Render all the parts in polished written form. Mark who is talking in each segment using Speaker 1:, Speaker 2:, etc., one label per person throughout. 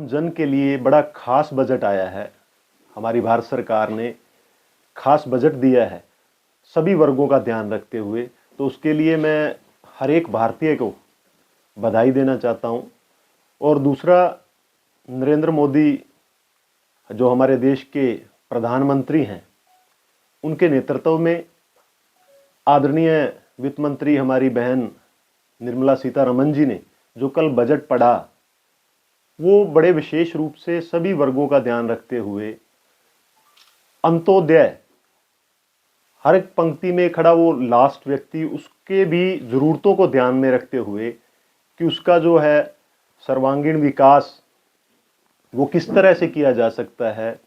Speaker 1: जन के लिए बड़ा खास बजट आया है। हमारी भारत सरकार ने खास बजट दिया है सभी वर्गों का ध्यान रखते हुए, तो उसके लिए मैं हर एक भारतीय को बधाई देना चाहता हूँ। और दूसरा, नरेंद्र मोदी जो हमारे देश के प्रधानमंत्री हैं, उनके नेतृत्व में आदरणीय वित्त मंत्री हमारी बहन निर्मला सीतारमण जी ने जो कल बजट पढ़ा, वो बड़े विशेष रूप से सभी वर्गों का ध्यान रखते हुए अंत्योदय, हर एक पंक्ति में खड़ा वो लास्ट व्यक्ति, उसके भी ज़रूरतों को ध्यान में रखते हुए कि उसका जो है सर्वांगीण विकास वो किस तरह से किया जा सकता है,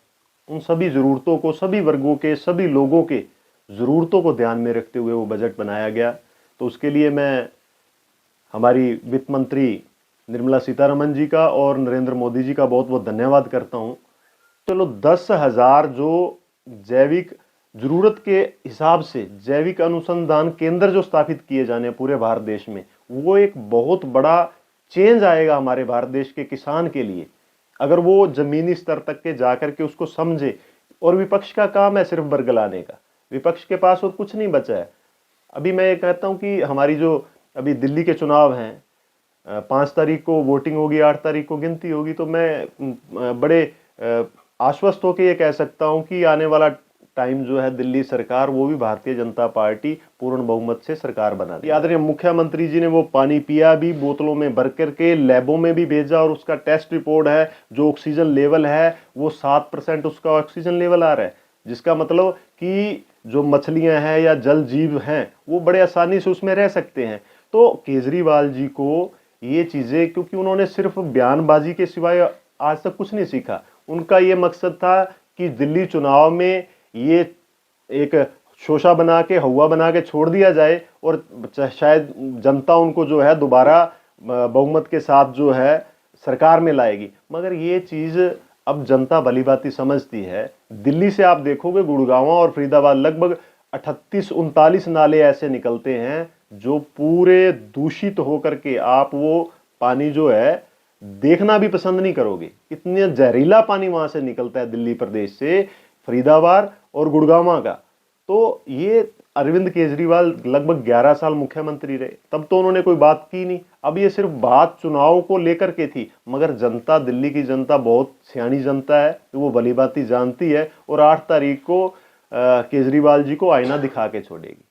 Speaker 1: उन सभी ज़रूरतों को, सभी वर्गों के, सभी लोगों के ज़रूरतों को ध्यान में रखते हुए वो बजट बनाया गया। तो उसके लिए मैं हमारी वित्त मंत्री निर्मला सीतारमण जी का और नरेंद्र मोदी जी का बहुत बहुत धन्यवाद करता हूँ। चलो 10,000 जो जैविक ज़रूरत के हिसाब से जैविक अनुसंधान केंद्र जो स्थापित किए जाने पूरे भारत देश में, वो एक बहुत बड़ा चेंज आएगा हमारे भारत देश के किसान के लिए, अगर वो ज़मीनी स्तर तक के जाकर के उसको समझे। और विपक्ष का काम है सिर्फ बरगलाने का, विपक्ष के पास और कुछ नहीं बचा है। अभी मैं ये कहता हूँ कि हमारी जो अभी दिल्ली के चुनाव हैं, 5 तारीख को वोटिंग होगी, 8 तारीख को गिनती होगी, तो मैं बड़े आश्वस्त होकर ये कह सकता हूँ कि आने वाला टाइम जो है दिल्ली सरकार, वो भी भारतीय जनता पार्टी पूर्ण बहुमत से सरकार बना दी। आदरणीय मुख्यमंत्री जी ने वो पानी पिया भी, बोतलों में भर करके लैबों में भी भेजा, और उसका टेस्ट रिपोर्ट है, जो ऑक्सीजन लेवल है वो 7% उसका ऑक्सीजन लेवल आ रहा है, जिसका मतलब कि जो मछलियां हैं या जल जीव हैं वो बड़े आसानी से उसमें रह सकते हैं। तो केजरीवाल जी को ये चीज़ें, क्योंकि उन्होंने सिर्फ बयानबाजी के सिवाय आज तक कुछ नहीं सीखा, उनका ये मकसद था कि दिल्ली चुनाव में ये एक शोशा बना के, हवा बना के छोड़ दिया जाए, और शायद जनता उनको जो है दोबारा बहुमत के साथ जो है सरकार में लाएगी। मगर ये चीज़ अब जनता भलीभांति समझती है। दिल्ली से आप देखोगे गुड़गांव और फरीदाबाद लगभग 38-39 नाले ऐसे निकलते हैं जो पूरे दूषित होकर के, आप वो पानी जो है देखना भी पसंद नहीं करोगे, इतना जहरीला पानी वहां से निकलता है दिल्ली प्रदेश से, फरीदाबाद और गुड़गांव का। तो ये अरविंद केजरीवाल लगभग 11 साल मुख्यमंत्री रहे, तब तो उन्होंने कोई बात की नहीं। अब ये सिर्फ बात चुनाव को लेकर के थी, मगर जनता, दिल्ली की जनता बहुत सियानी जनता है, वो भलीभांति जानती है, और 8 तारीख को केजरीवाल जी को आईना दिखा के छोड़ेगी।